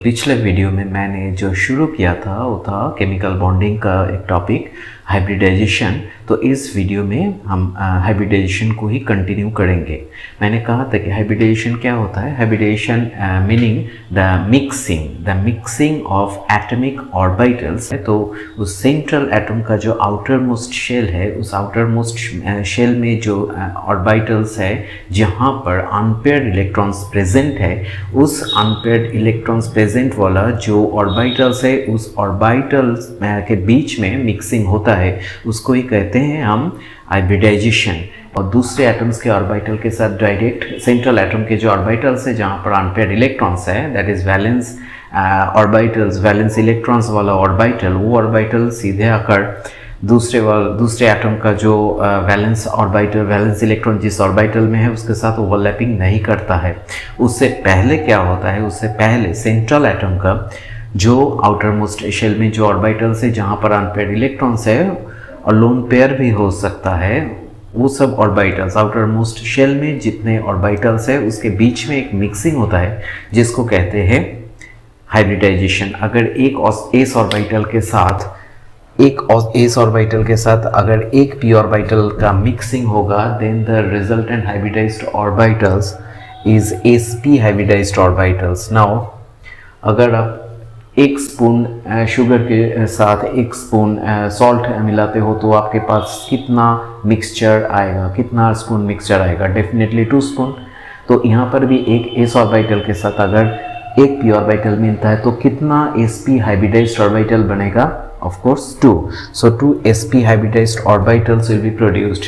पिछले वीडियो में मैंने जो शुरू किया था वो था केमिकल बॉन्डिंग का एक टॉपिक हाइब्रिडाइजेशन। तो इस वीडियो में हम हाइब्रिडाइजेशन को ही कंटिन्यू करेंगे। मैंने कहा था कि हाइब्रिडाइजेशन क्या होता है। Hybridization meaning the mixing of atomic orbitals है। तो उस सेंट्रल एटम का जो आउटर मोस्ट शेल है, उस आउटर मोस्ट शेल में जो ऑर्बिटल्स है जहाँ पर अनपेयर्ड इलेक्ट्रॉन्स प्रेजेंट है, उस अनपेयर्ड इलेक्ट्रॉन्स प्रेजेंट वाला जो ऑर्बिटल्स है उस ऑर्बिटल्स के बीच में मिक्सिंग होता है, उसको ही कहते हैं हम हाइब्रिडाइजेशन। और दूसरे एटम्स के ऑर्बिटल के साथ डायरेक्ट सेंट्रल एटम के जो ऑर्बिटल्स है जहाँ पर अनपेयर्ड इलेक्ट्रॉन्स है, that is valence orbitals, valence electrons वाला ऑर्बिटल, वो ऑर्बिटल सीधे आकर दूसरे एटम का जो वैलेंस ऑर्बिटल, वैलेंस इलेक्ट्रॉन जिस ऑर्बिटल में है उसके साथ ओवरलैपिंग नहीं करता है। उससे पहले क्या होता है, उससे पहले सेंट्रल एटम का जो आउटर मोस्ट शेल में जो ऑर्बिटल्स है जहाँ पर अनपेयर्ड इलेक्ट्रॉन्स है और लोन पेयर भी हो सकता है, वो sub orbitals outer most shell में जितने ऑर्बिटल्स है उसके बीच में एक मिक्सिंग होता है जिसको कहते हैं हाइब्रिडाइजेशन। अगर एक एस ऑर्बिटल के साथ अगर एक पी ऑर्बिटल का मिक्सिंग होगा, then the resultant hybridized orbitals is sp hybridized orbitals. Now अगर आप एक स्पून शुगर के साथ एक स्पून सॉल्ट मिलाते हो तो आपके पास कितना मिक्सचर आएगा, कितना स्पून मिक्सचर आएगा? Definitely 2 spoon. तो यहाँ पर भी एक एस ऑर्बिटल के साथ अगर एक पी ऑर्बिटल मिलता है तो कितना sp हाइब्रिडाइज्ड ऑर्बिटल बनेगा? Of course 2। So 2 sp hybridized orbitals will be produced.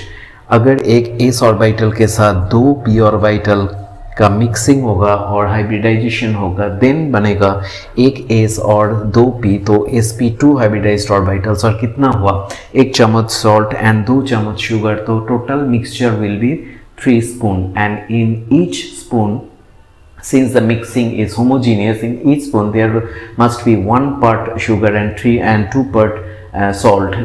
अगर एक s ऑर्बिटल के साथ 2 p ऑर्बिटल का मिक्सिंग होगा और हाइब्रिडाइजेशन होगा, देन बनेगा एक s और 2 p, तो sp2 हाइब्रिडाइज्ड ऑर्बिटल्स। और कितना हुआ? 1 चम्मच सॉल्ट एंड 2 चम्मच शुगर, तो total mixture will B 3 spoon. And in each spoon, since the mixing is homogeneous, in each spoon there must be 1 part sugar and 2 part salt।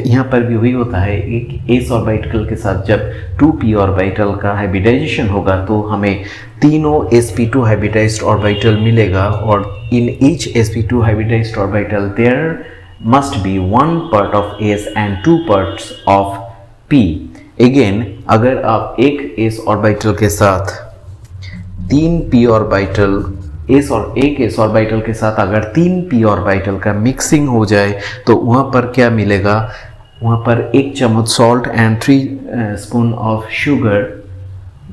यहाँ पर भी वही होता है, एक एस ऑर्बिटल के साथ जब 2p ऑर्बिटल का हाइब्रिडाइजेशन होगा तो हमें तीनों sp2 हाइब्रिडाइज्ड ऑर्बिटल मिलेगा। और in each sp2 hybridized orbital there must be 1 part of s and 2 parts of p। Again अगर आप एक s ऑर्बिटल के साथ 3 p ऑर्बिटल एक s ऑर्बिटल के साथ अगर 3 p ऑर्बिटल का मिक्सिंग हो जाए तो वहाँ पर क्या मिलेगा? वहाँ पर 1 चम्मच salt and 3 spoon of sugar,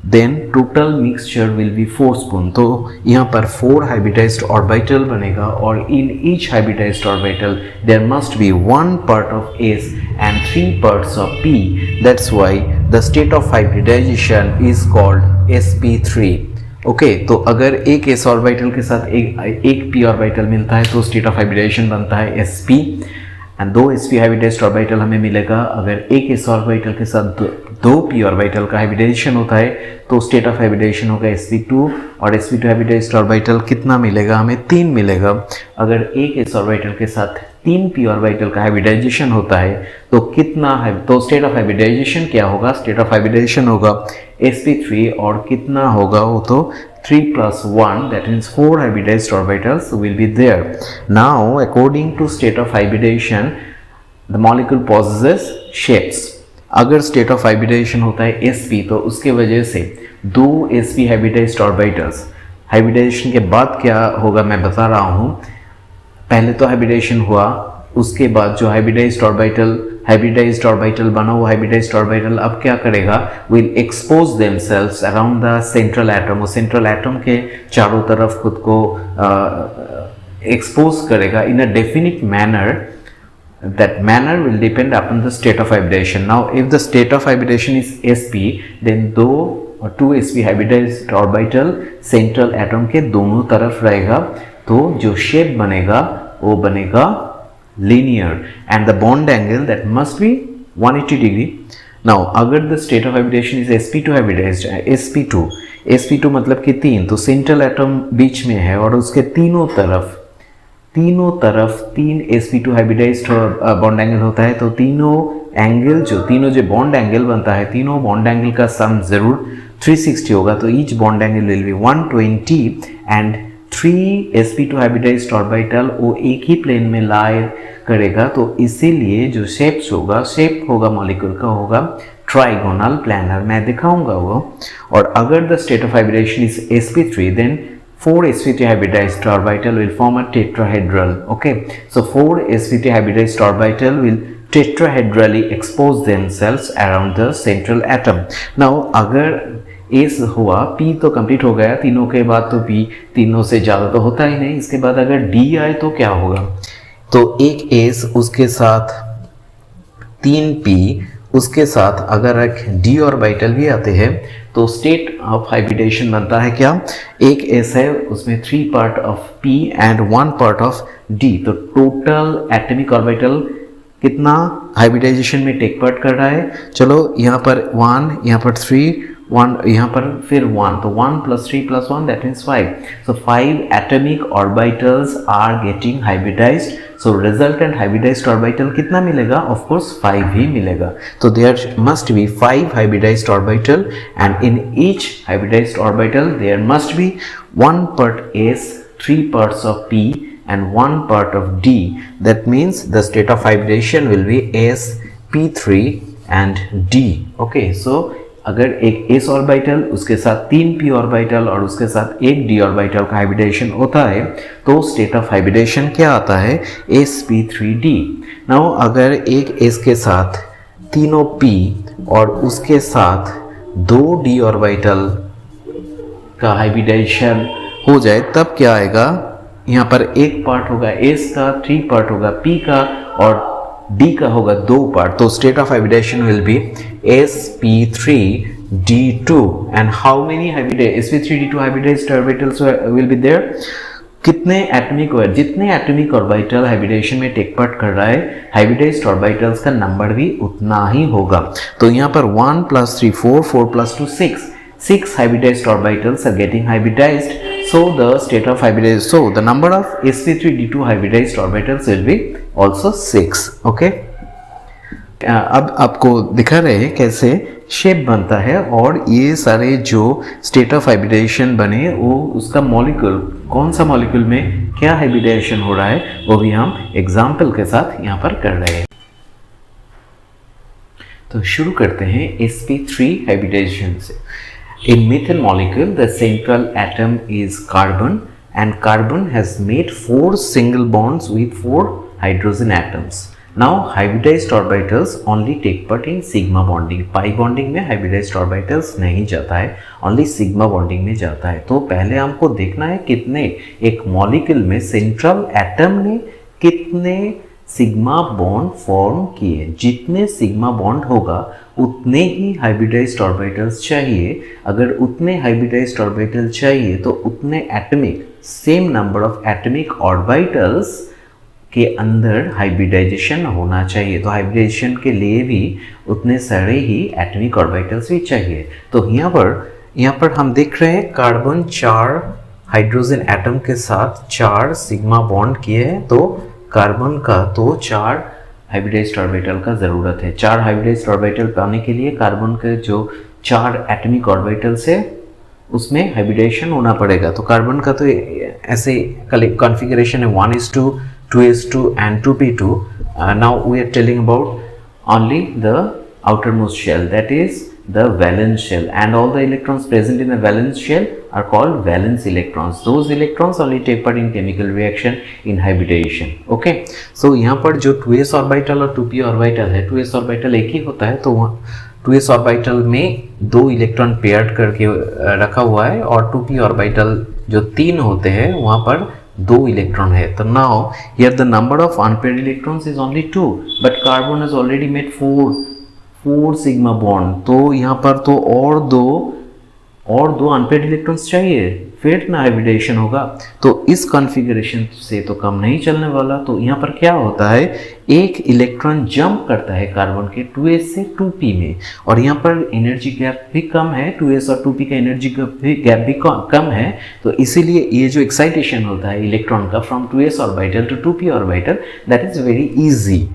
then total mixture will be 4 spoon. तो यहाँ पर 4 हाइब्रिडाइज्ड ऑर्बिटल बनेगा और in each hybridized orbital there must be 1 part of s and 3 parts of p। That's why the state of hybridization is called sp3। Okay तो अगर एक s orbital के साथ एक p ऑर्बिटल मिलता है तो स्टेट ऑफ हाइब्रिडाइजेशन बनता है sp, and 2 sp hybridized orbital हमें मिलेगा। अगर एक s ऑर्बिटल के साथ 2 p ऑर्बिटल का हाइब्रिडाइजेशन होता है तो स्टेट ऑफ हाइब्रिडाइजेशन होगा sp2, और sp2 हाइब्रिडाइज्ड ऑर्बिटल कितना मिलेगा? हमें 3 मिलेगा। अगर एक s ऑर्बिटल के साथ 3 p ऑर्बिटल का हाइब्रिडाइजेशन होता है तो कितना है? तो स्टेट ऑफ हाइब्रिडाइजेशन क्या होगा? स्टेट ऑफ हाइब्रिडाइजेशन होगा sp3, और कितना होगा? वो तो 3 + 1, that means 4 hybridized orbitals will be there. Now according to state of hybridization the molecule possesses shapes। अगर state of hybridization होता है sp तो उसके वजह से 2 sp hybridized orbitals, हाइब्रिडाइजेशन के बाद क्या होगा मैं बता रहा हूँ। पहले तो हाइब्रिडाइजेशन हुआ, उसके बाद जो हाइब्रिडाइज्ड ऑर्बिटल बना, वो हाइब्रिडाइज्ड ऑर्बिटल अब क्या करेगा? Will expose themselves around the central atom. वो सेंट्रल एटम के चारों तरफ खुद को एक्सपोज करेगा in a definite manner. That manner will depend upon the state of hybridization. Now if the state of hybridization is sp, then 2 sp hybridized orbital central atom के दोनों तरफ रहेगा, तो जो शेप बनेगा वो बनेगा linear, and the bond angle that must be 180 degree। Now अगर the state of hybridization is sp2 hybridized, sp2 मतलब कि 3, तो सेंट्रल एटम बीच में है और उसके तीनों तरफ 3 sp2 हाइब्रिडाइज्ड बॉन्ड एंगल होता है। तो तीनों जो बॉन्ड एंगल बनता है, तीनों बॉन्ड एंगल का सम जरूर 360 होगा। तो each bond angle will be 120 and 3sp2 hybridised orbital वो एक ही प्लेन में लाई करेगा, तो इसीलिए जो शेप होगा मॉलिक्यूल का होगा ट्राइगोनल प्लानर, मैं दिखाऊंगा वो। और अगर the state of hybridization is sp3 then 4sp3 hybridized orbital will form a tetrahedral. Okay, so 4sp3 hybridized orbital will tetrahedrally expose themselves around the central atom. Now अगर S हुआ, P तो complete हो गया, तीनों के बाद तो P तीनों से ज़्यादा तो होता ही नहीं, इसके बाद अगर D आए तो क्या होगा, तो एक S उसके साथ 3P उसके साथ अगर एक d ऑर्बिटल भी आते हैं तो स्टेट ऑफ हाइब्रिडेशन बनता है क्या, एक s है उसमें 3 part of p and 1 part of d, तो टोटल एटॉमिक ऑर्बिटल कितना हाइब्रिडाइजेशन में टेक पार्ट कर रहा है, चलो यहाँ पर 1, यहाँ पर 3, 1 यहाँ पर फिर 1, तो 1 + 3 + 1 that means 5, so 5 atomic orbitals are getting hybridized, so resultant hybridized orbital कितना मिलेगा, of course 5 ही मिलेगा, तो there must be 5 hybridized orbital and in each hybridized orbital there must be 1 part s, 3 parts of p and 1 part of d, that means the state of hybridation will be s, p3 and d. Okay, so अगर एक s orbital उसके साथ 3 p orbital और उसके साथ एक d orbital का hybridisation होता है तो स्टेट ऑफ हाइब्रिडेशन क्या आता है, sp3d. नाउ अगर एक s के साथ तीनों p और उसके साथ 2 d ऑर्बिटल का हाइब्रिडेशन हो जाए तब क्या आएगा, यहाँ पर एक पार्ट होगा s का, 3 पार्ट होगा p का और d का होगा 2 पार्ट, तो state of hybridization will be sp3d2 and how many sp3d2 hybridized orbitals will be there, कितने एटॉमिक और जितने एटॉमिक ऑर्बिटल हाइब्रिडेशन में टेक पार्ट कर रहा है हाइब्रिडाइज्ड ऑर्बिटल्स का नंबर भी उतना ही होगा, तो यहाँ पर 1 + 3 4, 4 + 2 6 hybridized orbitals are getting hybridized, so the state of hybridization, so the number of sp3d2 hybridized orbitals will be also 6. Okay, अब आपको दिखा रहे हैं कैसे शेप बनता है और ये सारे जो स्टेट ऑफ हाइब्रिडेशन बने वो उसका मॉलिक्यूल कौन सा मॉलिक्यूल में क्या हाइब्रिडेशन हो रहा है वो भी हम एग्जाम्पल के साथ यहाँ पर कर रहे हैं। तो शुरू करते हैं sp3 हाइब्रिडेशन से। In methane molecule, the central atom is carbon and carbon has made 4 single bonds with 4 hydrogen atoms. Now hybridized orbitals only take part in sigma bonding. Pi bonding में hybridized orbitals नहीं जाता है, only sigma bonding में जाता है। तो पहले हमको देखना है कितने एक मॉलिक्यूल में सेंट्रल एटम ने कितने सिग्मा बॉन्ड फॉर्म किए, जितने सिग्मा बॉन्ड होगा उतने ही हाइब्रिडाइज्ड ऑर्बिटल्स चाहिए, अगर उतने हाइब्रिडाइज्ड ऑर्बिटल चाहिए तो उतने atomic same number of atomic orbitals के अंदर हाइब्रिडाइजेशन होना चाहिए, तो हाइब्रिडाइजेशन के लिए भी उतने सारे ही एटॉमिक ऑर्बिटल्स भी चाहिए। तो यहाँ पर हम देख रहे हैं कार्बन 4 हाइड्रोजन एटम के साथ 4 सिग्मा बॉन्ड किए हैं, तो कार्बन का तो 4 हाइब्रिडाइज्ड ऑर्बिटल का ज़रूरत है। 4 हाइब्रिडाइज्ड ऑर्बिटल पाने के लिए कार्बन के जो 4 एटॉमिक ऑर्बिटल्स है उसमें हाइब्रिडेशन होना पड़ेगा। तो कार्बन का तो ऐसे कॉन्फ़िगरेशन है 1:2, 2:2 and 2p2. Now we are telling about only the outermost shell, that is the valence shell, and all the electrons present in the valence shell are called valence electrons. Those electrons only take part in chemical reaction in hybridization. Okay, so यहाँ पर जो 2s orbital और 2p orbital है, 2s orbital एक ही होता है, तो 2s orbital में 2 इलेक्ट्रॉन पेयर्ड करके रखा हुआ है और 2p ऑर्बिटल जो 3 होते हैं वहाँ पर 2 इलेक्ट्रॉन है। तो now here the number of unpaired electrons is only 2, but carbon has already made 4 sigma bond, तो यहाँ पर तो और दो अनपेयर्ड इलेक्ट्रॉन्स चाहिए फिर ना हाइब्रिडेशन होगा, तो इस कॉन्फ़िगरेशन से तो कम नहीं चलने वाला। तो यहाँ पर क्या होता है, एक इलेक्ट्रॉन जंप करता है कार्बन के 2s से 2p में, और यहाँ पर एनर्जी गैप भी कम है, 2s और 2p का एनर्जी गैप भी कम है, तो इसीलिए ये जो एक्साइटेशन होता है इलेक्ट्रॉन का from 2s orbital to 2p orbital that is very easy.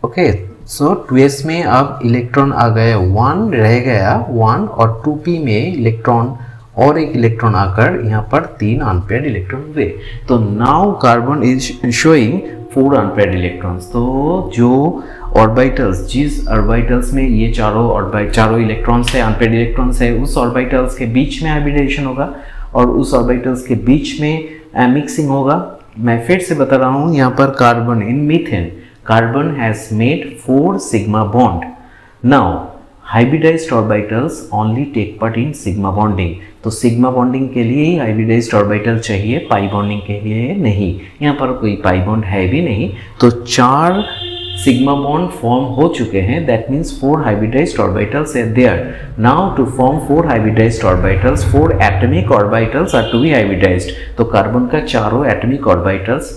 Okay, so 2s में अब इलेक्ट्रॉन आ गए 1 रह गया 1 और 2p में इलेक्ट्रॉन और एक इलेक्ट्रॉन आकर यहाँ पर 3 अनपेयर्ड इलेक्ट्रॉन हुए। तो now carbon is showing 4 unpaired electrons. तो जो ऑर्बिटल्स, जिस ऑर्बिटल्स में ये चारों इलेक्ट्रॉन्स है, अनपेयर्ड इलेक्ट्रॉन्स है, उस ऑर्बिटल्स के बीच में हाइब्रिडेशन होगा और उस ऑर्बिटल्स के बीच में मिक्सिंग होगा। मैं फिर से बता रहा हूँ, यहाँ पर carbon in methane, carbon has made 4 sigma bond. Now hybridized orbitals only take part in sigma bonding. तो सिग्मा बॉन्डिंग के लिए ही हाइब्रिडाइज्ड ऑर्बिटल चाहिए, पाई बॉन्डिंग के लिए नहीं। यहाँ पर कोई पाई बॉन्ड है भी नहीं। तो 4 सिग्मा बॉन्ड फॉर्म हो चुके हैं, that means 4 hybridized orbitals are there. Now to form 4 hybridized orbitals, 4 atomic orbitals are to be hybridized. तो कार्बन का चारों एटॉमिक ऑर्बिटल्स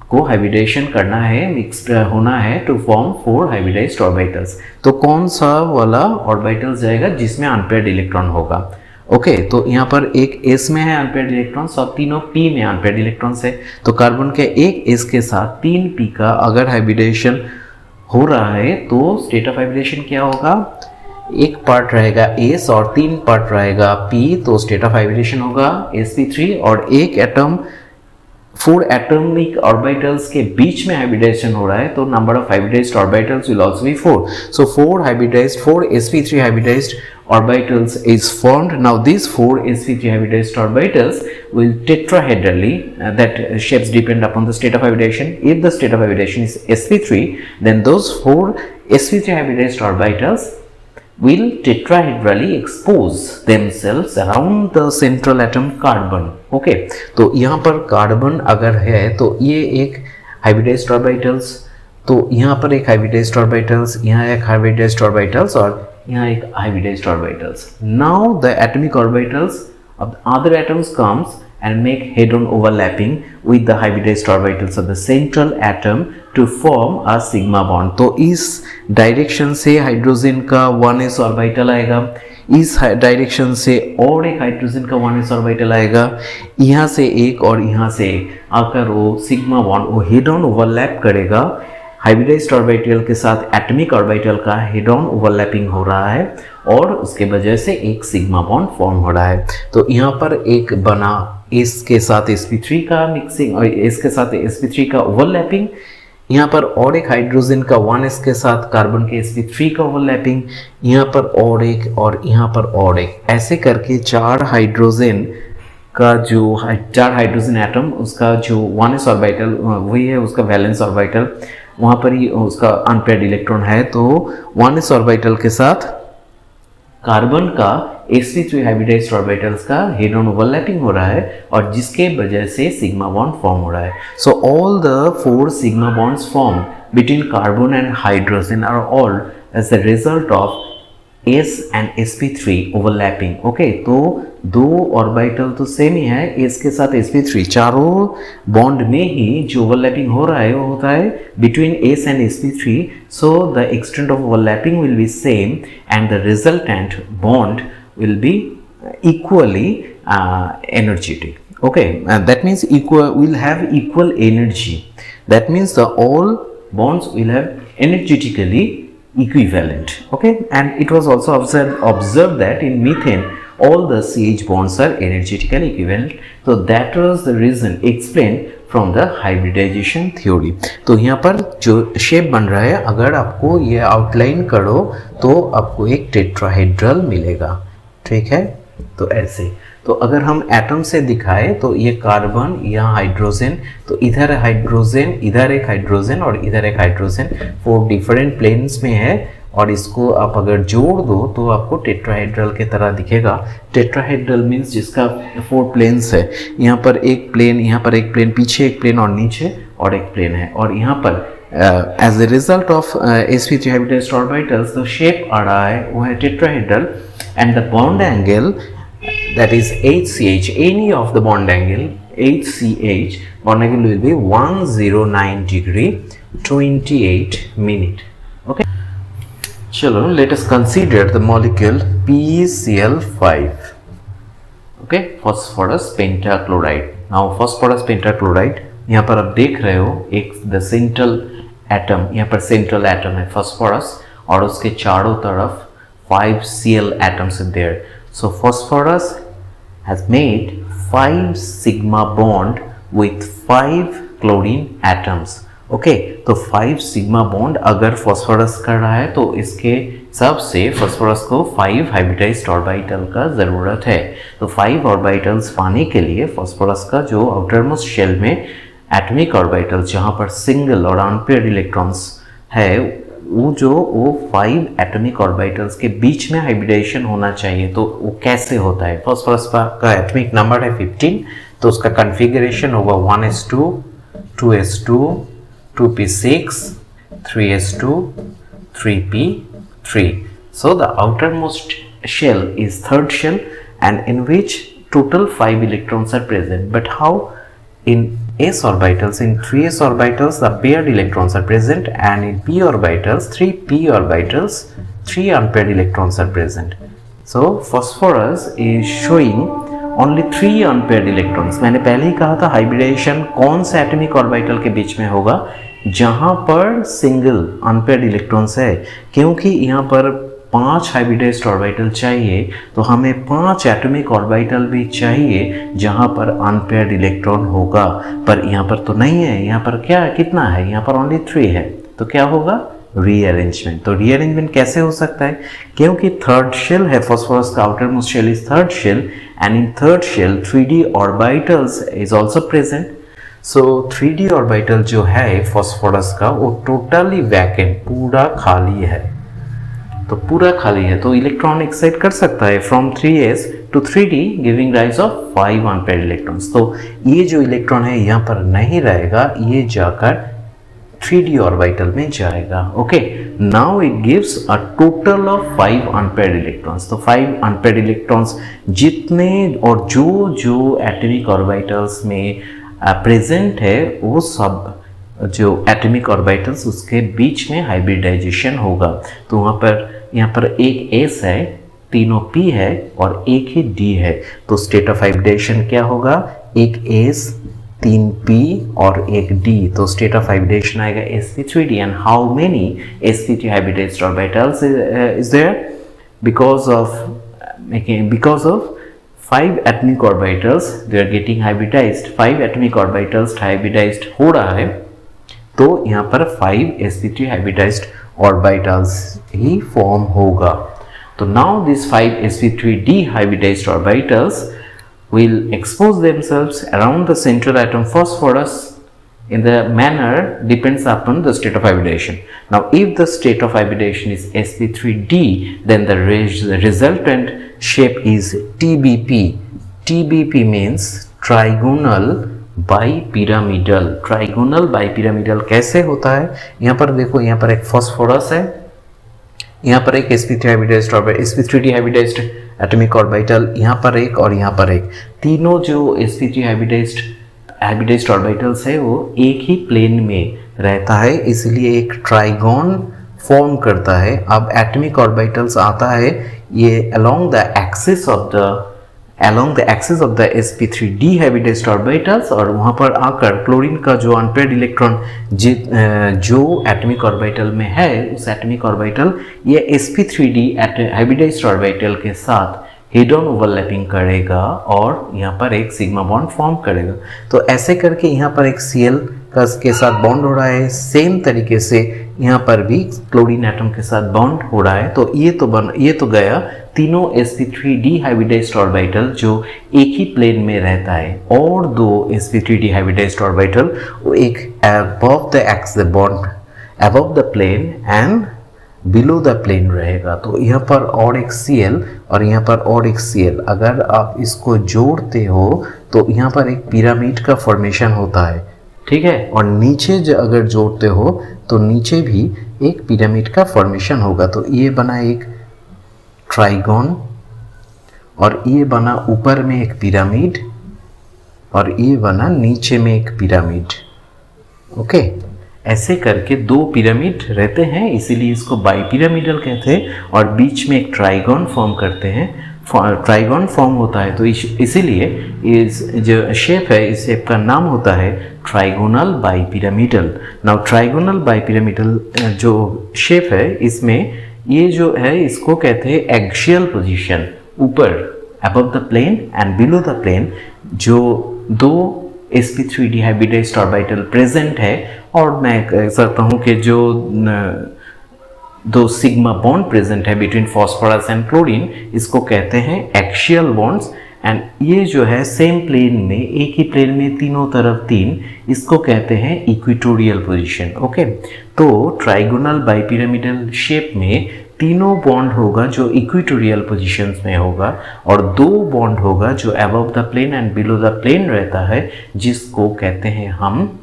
को हाइब्रिडेशन करना है, मिक्स्ड होना है टू फॉर्म 4 हाइब्रिडाइज्ड ऑर्बिटल्स। तो कौन सा वाला ऑर्बिटल जाएगा जिसमें अनपेयर्ड इलेक्ट्रॉन होगा? ओके, तो यहाँ पर एक s में है अनपेयर्ड इलेक्ट्रॉन्स और तीनों p में अनपेयर्ड इलेक्ट्रॉन्स है। तो कार्बन के एक s के साथ 3 p का अगर हाइब्रिडेशन हो रहा है तो स्टेट ऑफ हाइब्रिडेशन क्या होगा? एक पार्ट रहेगा s और 3 पार्ट रहेगा p, तो स्टेट ऑफ हाइब्रिडेशन होगा sp3। और एक एटम 4 एटॉमिक ऑर्बिटल्स के बीच में हाइब्रिडेशन हो रहा है, तो number of hybridized orbitals will also be 4। So 4 sp3 hybridized orbitals is formed. Now these 4 sp3 hybridized orbitals will tetrahedrally, that shapes depend upon the state of hybridation. If the state of hybridation is sp3, then those 4 sp3 hybridized orbitals will tetrahedrally expose themselves around the central atom carbon. Okay, तो यहाँ पर carbon अगर है तो ये एक hybridized orbitals, तो यहाँ पर एक हाइब्रिडाइज्ड ऑर्बिटल्स, यहाँ एक हाइब्रिडाइज्ड ऑर्बिटल्स और यहाँ एक hybridized orbitals. Now the atomic orbitals of other atoms comes and make head-on overlapping with the hybridized orbitals of the central atom to form a sigma bond. तो इस direction से hydrogen का 1s orbital आएगा, इस direction से और एक hydrogen का 1s ऑर्बिटल आएगा, यहाँ से एक और यहाँ से एक आकर वो सिग्मा बॉन्ड वो हेड ऑन ओवरलैप करेगा। हाइब्रिडाइज्ड ऑर्बिटल के साथ एटॉमिक ऑर्बिटल का हेड ऑन ओवरलैपिंग हो रहा है और उसके वजह से एक सिग्मा बॉन्ड फॉर्म हो रहा है। तो यहाँ पर एक बना s के साथ sp3 का मिक्सिंग और s के साथ sp3 का ओवरलैपिंग, यहाँ पर और एक हाइड्रोजन का 1s के साथ कार्बन के sp3 का ओवरलैपिंग, यहाँ पर और एक और यहाँ पर और एक, ऐसे करके 4 हाइड्रोजन का जो 4 हाइड्रोजन एटम उसका जो 1s ऑर्बिटल वही है उसका वैलेंस ऑर्बिटल, वहाँ पर ही उसका अनपेयर्ड इलेक्ट्रॉन है। तो 1s ऑर्बिटल के साथ कार्बन का sp3 हाइब्रिडाइज्ड ऑर्बिटल्स का हेड ऑन ओवरलैपिंग हो रहा है और जिसके वजह से सिग्मा बॉन्ड फॉर्म हो रहा है। So all the 4 sigma bonds form between carbon and hydrogen are all as the result of s and sp3 overlapping. Okay, तो 2 ऑर्बिटल तो सेम ही है, s के साथ sp3, चारों बॉन्ड में ही जो ओवरलैपिंग हो रहा है वो होता है between s and sp3। So the extent of overlapping will be same and the resultant bond will be equally energetic. Okay, that means will have equal energy. That means the all bonds will have energetically equivalent. Okay, and it was also observed that in methane all the CH bonds are energetically equivalent. So that was the reason explained from the hybridization theory. तो यहाँ पर जो shape बन रहा है अगर आपको ये आउटलाइन करो तो आपको एक टेट्राहेड्रल मिलेगा। ठीक है, तो ऐसे, तो अगर हम एटम से दिखाए तो ये कार्बन, यहाँ हाइड्रोजन, तो इधर हाइड्रोजन, इधर एक हाइड्रोजन और इधर एक हाइड्रोजन, 4 डिफरेंट प्लेन्स में है और इसको आप अगर जोड़ दो तो आपको टेट्राहेड्रल के तरह दिखेगा। टेट्राहेड्रल मीन्स जिसका 4 प्लेन्स है, यहाँ पर एक प्लेन, यहाँ पर एक प्लेन, पीछे एक प्लेन और नीचे और एक प्लेन है और यहाँ पर as a result of sp3 hybridized orbitals तो शेप आ रहा है वो है tetrahedral and the bond angle that is HCH, any of the bond angle HCH bond angle will be 109 degree 28 minute. Okay, chalo, let us consider the molecule PeCl5. Okay, phosphorus pentachloride. Now phosphorus pentachloride, यहाँ पर आप देख रहे हो एक the central atom, यहाँ पर central atom है phosphorus और उसके चारों तरफ 5 Cl atoms are there. So phosphorus has made 5 sigma bond with 5 chlorine atoms. Okay तो 5 सिग्मा बॉन्ड अगर फॉस्फोरस कर रहा है तो इसके हिसाब से फॉस्फोरस को 5 हाइब्रिडाइज्ड ऑर्बिटल का ज़रूरत है. तो 5 ऑर्बिटल्स पाने के लिए फॉस्फोरस का जो आउटर मोस्ट शेल में एटॉमिक ऑर्बिटल्स जहाँ पर सिंगल और अनपेयर्ड इलेक्ट्रॉन्स है वो 5 एटॉमिक ऑर्बिटल्स के बीच में हाइब्रिडाइजेशन होना चाहिए. तो वो कैसे होता है? फॉस्फोरस का एटॉमिक नंबर है 15, तो उसका कॉन्फ़िगरेशन होगा 1s2, 2s2, 2p6, 3s2, 3p3. So the outermost shell is third shell and in which total 5 electrons are present. But how? In s orbitals, in 3s orbitals the paired electrons are present, and in p orbitals, 3p orbitals, 3 unpaired electrons are present. So phosphorus is showing only 3 unpaired electrons. मैंने पहले ही कहा था hybridisation कौन से atomic orbital के बीच में होगा? जहां पर सिंगल अनपेयर्ड इलेक्ट्रॉन्स है. क्योंकि यहाँ पर 5 हाइब्रिडाइज्ड ऑर्बिटल चाहिए तो हमें 5 एटॉमिक ऑर्बिटल भी चाहिए जहां पर अनपेयर्ड इलेक्ट्रॉन होगा. पर यहाँ पर तो नहीं है. यहाँ पर क्या कितना है? यहाँ पर ओनली 3 है. तो क्या होगा? रीअरेंजमेंट. तो रीअरेंजमेंट कैसे हो सकता है? क्योंकि थर्ड शेल है फॉस्फोरस का, outermost shell is third shell, and in third shell 3d orbitals is also present. So 3d orbital जो है फॉस्फोरस का वो टोटली वैकेंट, पूरा खाली है. तो पूरा खाली है तो इलेक्ट्रॉन एक्साइट कर सकता है from 3s to 3d giving rise of 5 unpaired electrons. तो ये जो इलेक्ट्रॉन है यहाँ पर नहीं रहेगा, ये जाकर 3d ऑर्बिटल में जाएगा. Okay, now it gives a total of 5 unpaired electrons. तो 5 अनपेयर्ड इलेक्ट्रॉन्स जितने और जो एटॉमिक ऑर्बिटल्स में प्रेजेंट है वो सब जो एटॉमिक ऑर्बिटल्स उसके बीच में हाइब्रिडाइजेशन होगा. तो वहाँ पर यहाँ पर एक s है, तीनों p है और एक ही d है. तो स्टेट ऑफ हाइब्रिडाइजेशन क्या होगा? एक s, 3p और एक d. तो स्टेट ऑफ हाइब्रिडेशन आएगा sp3d. And how many sp3 hybridized orbitals is there? Because of 5 atomic orbitals they are getting hybridized. 5 atomic orbitals hybridized हो रहा है तो यहाँ पर 5 sp3 हाइब्रिडाइज्ड ऑर्बिटल्स ही फॉर्म होगा. तो now this 5 sp3d hybridized orbitals will expose themselves around the central atom phosphorus in the manner depends upon the state of hybridization. Now if the state of hybridization is sp3d, then the resultant shape is TBP. TBP means trigonal bipyramidal. Trigonal bipyramidal कैसे होता है? यहाँ पर देखो, यहाँ पर एक phosphorus है, यहाँ पर एक sp3 hybridized orbital, sp3d hybridized atomic orbital, यहाँ पर एक और यहाँ पर एक. तीनों जो sp3 हाइब्रिडाइज्ड ऑर्बिटल्स है वो एक ही प्लेन में रहता है, इसलिए एक ट्राइगोन फॉर्म करता है. अब एटॉमिक ऑर्बिटल्स आता है ये along the axis of the sp3d hybridized orbitals, और वहाँ पर आकर क्लोरीन का जो अनपेयर्ड इलेक्ट्रॉन जो एटॉमिक ऑर्बिटल में है उस एटॉमिक ऑर्बिटल ये sp3d हाइब्रिडाइज्ड ऑर्बिटल के साथ हेड ऑन ओवरलैपिंग करेगा और यहाँ पर एक सिग्मा बॉन्ड फॉर्म करेगा. तो ऐसे करके यहाँ पर एक Cl के साथ बॉन्ड हो रहा है. सेम तरीके से यहाँ पर भी क्लोरीन एटम के साथ बॉन्ड हो रहा है. तो ये तो गया तीनों sp3d हाइब्रिडाइज्ड ऑर्बिटल जो एक ही प्लेन में रहता है, और दो sp3d हाइब्रिडाइज्ड ऑर्बिटल वो एक above the plane and below the plane रहेगा. तो यहाँ पर और एक Cl और यहाँ पर और एक Cl. अगर आप इसको जोड़ते हो तो यहाँ पर एक पिरामिड का फॉर्मेशन होता है, ठीक है. और नीचे अगर जोड़ते हो तो नीचे भी एक पिरामिड का फॉर्मेशन होगा. तो ये बना एक ट्राइगोन और ये बना ऊपर में एक पिरामिड और ये बना नीचे में एक पिरामिड. ओके, ऐसे करके 2 पिरामिड रहते हैं, इसीलिए इसको बाइपिरामिडल कहते हैं. और बीच में एक ट्राइगोन फॉर्म करते हैं, ट्राइगोन फॉर्म होता है. तो इसीलिए इस जो शेप है इस शेप का नाम होता है trigonal bipyramidal. Now trigonal bipyramidal जो शेप है इसमें ये जो है इसको कहते हैं एक्सियल पोजीशन. ऊपर above the plane and below the plane जो दो sp3d hybridized ऑर्बिटल प्रेजेंट है, और मैं कह सकता हूँ कि जो दो सिग्मा बॉन्ड प्रेजेंट है बिटवीन फॉस्फोरस एंड क्लोरीन, इसको कहते हैं एक्सियल बॉन्ड्स। एंड ये जो है सेम प्लेन में, एक ही प्लेन में तीनों तरफ तीन, इसको कहते हैं इक्वेटोरियल पोजीशन। ओके, तो ट्राइगोनल बाइपिरामिडल शेप में तीनों बॉन्ड होगा जो इक्वेटोरियल पोजीशंस में होगा, और दो बॉन्ड होगा जो above the plane and below the plane रहता है, जिसको कहते हैं हम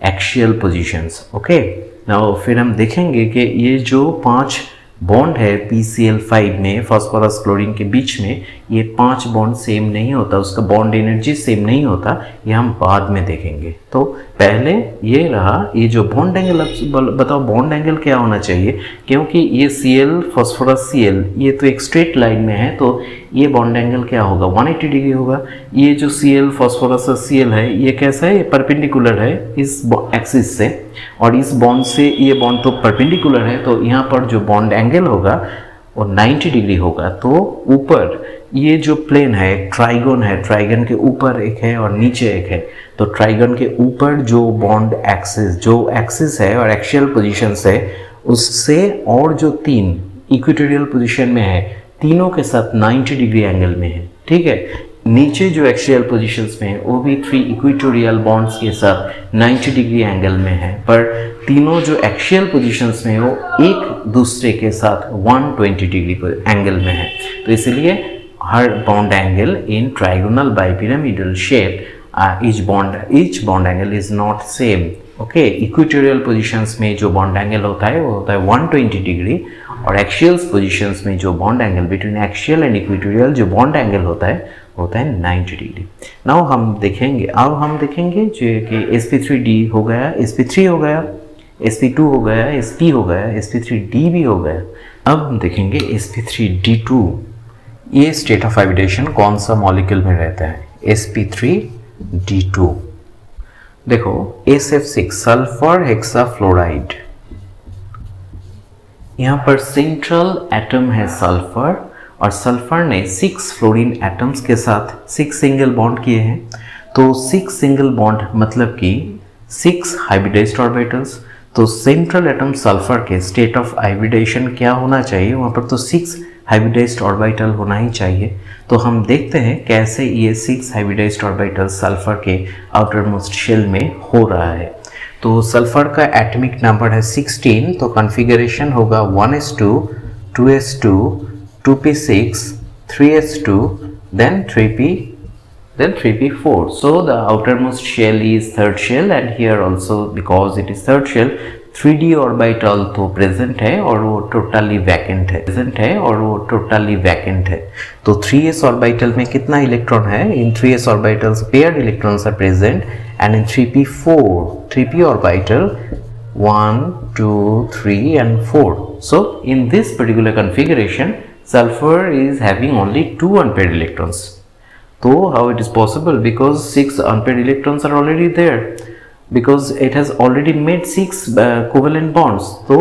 एक्सियल पोजीशंस। ओके, नाउ फिर हम देखेंगे कि ये जो 5 बॉन्ड है PCl5 में फॉस्फोरस क्लोरीन के बीच में, ये 5 बॉन्ड सेम नहीं होता, उसका बॉन्ड एनर्जी सेम नहीं होता, ये हम बाद में देखेंगे। तो पहले ये रहा, ये जो बॉन्ड एंगल, अब बताओ बॉन्ड एंगल क्या होना चाहिए, क्योंकि ये Cl फॉस्फोरस Cl ये तो एक स्ट्रेट लाइन में है, तो ये बॉन्ड एंगल क्या होगा, 180 डिग्री होगा। ये जो Cl फॉस्फोरस Cl है, ये कैसा है, ये परपेंडिकुलर है इस एक्सिस से, और इस बॉन्ड से ये बॉन्ड तो परपेंडिकुलर है, तो यहाँ पर जो बॉन्ड एंगल होगा वो 90 डिग्री होगा। तो ऊपर ये जो प्लेन है, ट्राइगन है, ट्राइगन के ऊपर एक है और नीचे एक है, तो ट्राइगन के ऊपर जो बॉन्ड एक्सिस, जो एक्सिस है और एक्सियल पोजीशंस है, उससे और जो तीन इक्वेटोरियल पोजीशन में है, तीनों के साथ 90 डिग्री एंगल में है। ठीक है, नीचे जो एक्सियल पोजीशंस में है वो भी 3 इक्वेटोरियल बॉन्ड्स के साथ 90 डिग्री एंगल में है, पर तीनों जो एक्सियल पोजीशंस में है वो एक दूसरे के साथ 120 डिग्री एंगल में है। तो इसलिए हर bond angle in trigonal bipyramidal shape, each bond angle is not same। Okay, equatorial positions में जो बॉन्ड एंगल होता है वो होता है 120 डिग्री, और एक्सियल पोजीशंस में जो bond angle between axial and equatorial जो बॉन्ड एंगल होता है 90 डिग्री। नाउ हम देखेंगे जो कि sp3d हो गया, sp3 हो गया, sp2 हो गया, sp हो गया, sp3d भी हो गया। अब हम देखेंगे sp3d2, ये स्टेट ऑफ हाइब्रिडेशन कौन सा मॉलिक्यूल में रहता है, sp3d2। देखो SF6 सल्फर हेक्साफ्लोराइड, यहाँ पर सेंट्रल एटम है सल्फर, और सल्फर ने 6 फ्लोरीन एटम्स के साथ 6 सिंगल बॉन्ड किए हैं। तो 6 सिंगल बॉन्ड मतलब कि 6 हाइब्रिडाइज्ड ऑर्बिटल्स। तो सेंट्रल एटम सल्फर के स्टेट ऑफ हाइब्रिडेशन क्या होना चाहिए, वहाँ पर तो 6 हाइब्रिडाइज्ड ऑर्बिटल होना ही चाहिए। तो हम देखते हैं कैसे ये 6 हाइब्रिडाइज्ड ऑर्बिटल सल्फर के आउटर मोस्ट शेल में हो रहा है। तो सल्फर का एटॉमिक नंबर है 16, तो कॉन्फ़िगरेशन होगा 1s2, 2s2, 2p6, 3s2, then 3p, then 3p4. So the outermost shell is third shell, and here also because it is third shell, 3d orbital तो प्रेजेंट है और वो टोटली वैकेंट है, तो 3s orbital में कितना electron है, in 3s orbitals paired electrons are present, and in 3p orbital 1, 2, 3 and 4. So in this particular configuration sulfur is having only 2 unpaired electrons. So how it is possible, because 6 unpaired electrons are already there, because it has already made 6 covalent bonds. तो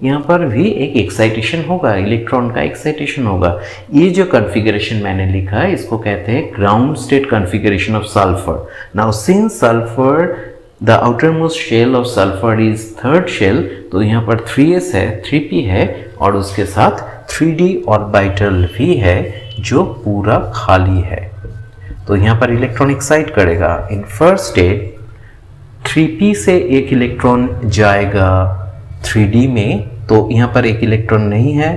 यहाँ पर भी एक excitation होगा, electron का excitation होगा। ये जो कॉन्फ़िगरेशन मैंने लिखा है इसको कहते हैं ground state configuration of sulphur. Now since sulphur the outermost shell of sulphur is third shell, तो यहाँ पर 3s है, 3p है, और उसके साथ 3d ऑर्बिटल भी है जो पूरा खाली है। तो यहाँ पर इलेक्ट्रॉन एक्साइट करेगा। इन फर्स्ट स्टेट 3p से एक इलेक्ट्रॉन जाएगा 3d में, तो यहाँ पर एक इलेक्ट्रॉन नहीं है,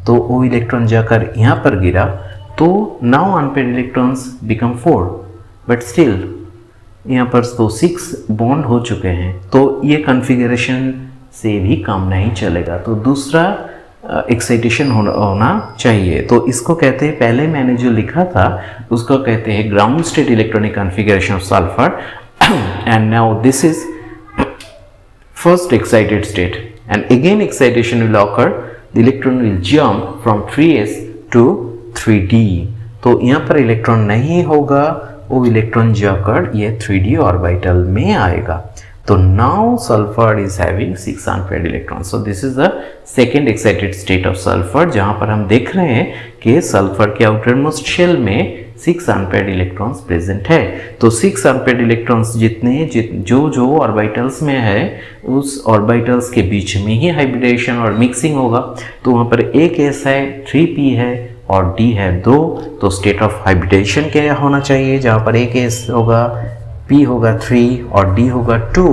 तो वो इलेक्ट्रॉन जाकर यहाँ पर गिरा, तो now unpaired electrons become 4, but still यहाँ पर तो 6 बॉन्ड हो चुके हैं, तो ये कॉन्फ़िगरेशन से भी काम नहीं चलेगा, तो दूसरा एक्साइटेशन होना चाहिए। तो इसको कहते हैं, पहले मैंने जो लिखा था उसको कहते हैं ground state electronic configuration of sulphur, and now this is first excited state, and again excitation will occur, the electron will jump from 3s to 3d। तो यहाँ पर इलेक्ट्रॉन नहीं होगा, वो इलेक्ट्रॉन जाकर ये 3d ऑर्बिटल में आएगा। तो तो now sulphur is having 6 unpaired electron. So this is the second excited state of sulphur, जहां पर हम देख रहे हैं कि सल्फर के आउटर मोस्ट शेल में 6 अनपेयर्ड इलेक्ट्रॉन्स प्रेजेंट है. तो 6 अनपेयर्ड इलेक्ट्रॉन्स जितने जो ऑर्बिटल्स में है उस ऑर्बिटल्स के बीच में ही हाइब्रिडेशन और मिक्सिंग होगा. तो वहाँ पर एक s है, 3p है और d है 2. तो स्टेट ऑफ हाइब्रिडेशन क्या होना चाहिए, जहाँ पर एक s होगा, p होगा 3 और d होगा 2.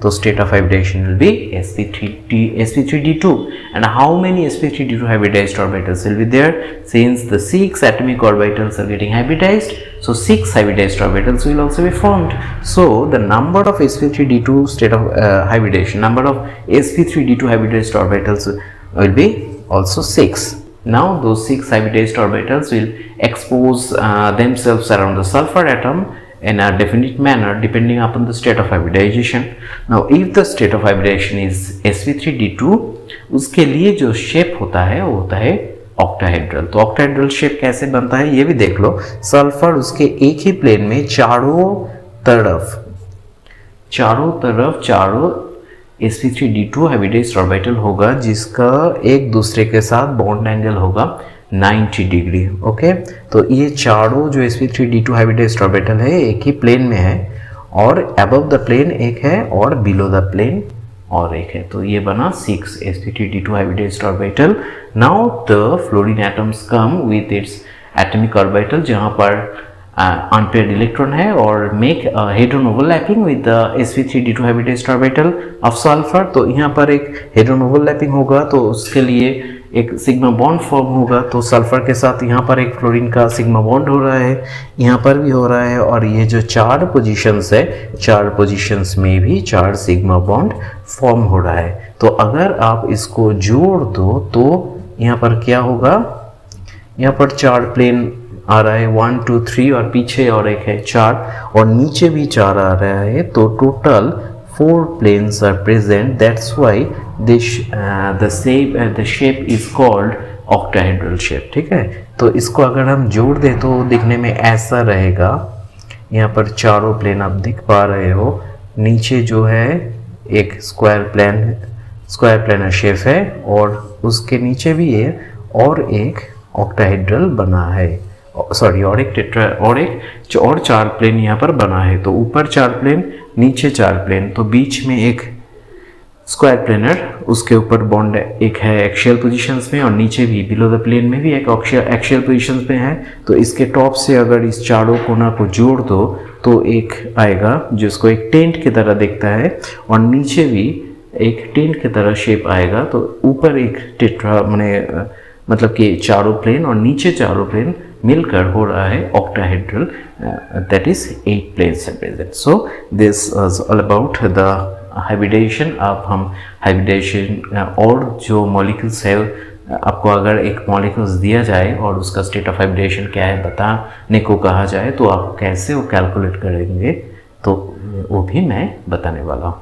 तो state of hybridization will be sp3d2. And how many sp3d2 hybridized orbitals will be there? Since the 6 atomic orbitals are getting hybridized, so 6 hybridized orbitals will also be formed. So the number of sp3d2 state of hybridation, number of sp3d2 hybridized orbitals will be also 6. Now those 6 hybridized orbitals will expose themselves around the sulfur atom in a definite manner depending upon the state of hybridization. Now if the state of hybridization is sp3d2, उसके लिए जो shape होता है वो होता है octahedral. तो octahedral shape कैसे बनता है ये भी देख लो. सल्फर उसके एक ही प्लेन में चारों तरफ sp3d2 हाइब्रिडाइज्ड ऑर्बिटल होगा, जिसका एक दूसरे के साथ बॉन्ड एंगल होगा 90 डिग्री. ओके, तो ये चारों जो sp3d2 हाइब्रिडाइज्ड ऑर्बिटल है एक ही प्लेन में है, और अबव द प्लेन एक है और बिलो द प्लेन और एक है. तो ये बना 6 sp3d2 hybridised orbital. Now the fluorine atoms come with its atomic orbital, जहाँ पर अनपेयर्ड इलेक्ट्रॉन है, और make hadron overlapping with the sp3d2 hybridised orbital of sulphur. तो यहाँ पर एक हेड्रोन ओवरलैपिंग होगा, तो उसके लिए एक सिग्मा बॉन्ड फॉर्म होगा. तो सल्फर के साथ यहाँ पर एक फ्लोरीन का सिग्मा बॉन्ड हो रहा है, यहाँ पर भी हो रहा है, और ये जो 4 पोजीशंस है, 4 पोजीशंस में भी 4 सिग्मा बॉन्ड फॉर्म हो रहा है. तो अगर आप इसको जोड़ दो तो यहाँ पर क्या होगा, यहाँ पर 4 प्लेन आ रहा है, 1 2 3, और पीछे और एक है 4, और नीचे भी 4 आ रहा है. तो total 4 planes are present. That's why the shape is called octahedral shape. ठीक है, तो इसको अगर हम जोड़ दें तो दिखने में ऐसा रहेगा. यहाँ पर चारों प्लेन आप देख पा रहे हो, नीचे जो है एक स्क्वायर प्लेनर शेप है, और उसके नीचे भी है और एक ऑक्टाहेड्रल बना है, सॉरी, और एक और 4 प्लेन यहाँ पर बना है. तो ऊपर 4 प्लेन, नीचे 4 प्लेन, तो बीच में एक स्क्वायर प्लेनर, उसके ऊपर बॉन्ड एक है एक्शियल पोजीशंस में, और नीचे भी बिलो द प्लेन में भी एक एक्शियल पोजीशंस में है. तो इसके टॉप से अगर इस चारों कोना को जोड़ दो तो एक आएगा जिसको एक टेंट की तरह दिखता है, और नीचे भी एक टेंट की तरह शेप आएगा. तो ऊपर एक टेट्रा मतलब कि चारों प्लेन और नीचे चारों प्लेन मिलकर हो रहा है octahedral, that is 8 planes are present. So this was all about the hybridization. अब हम hybridization और जो molecules है, आपको अगर एक molecules दिया जाए और उसका state of hybridization क्या है बताने को कहा जाए तो आप कैसे वो कैलकुलेट करेंगे, तो वो भी मैं बताने वाला हूँ.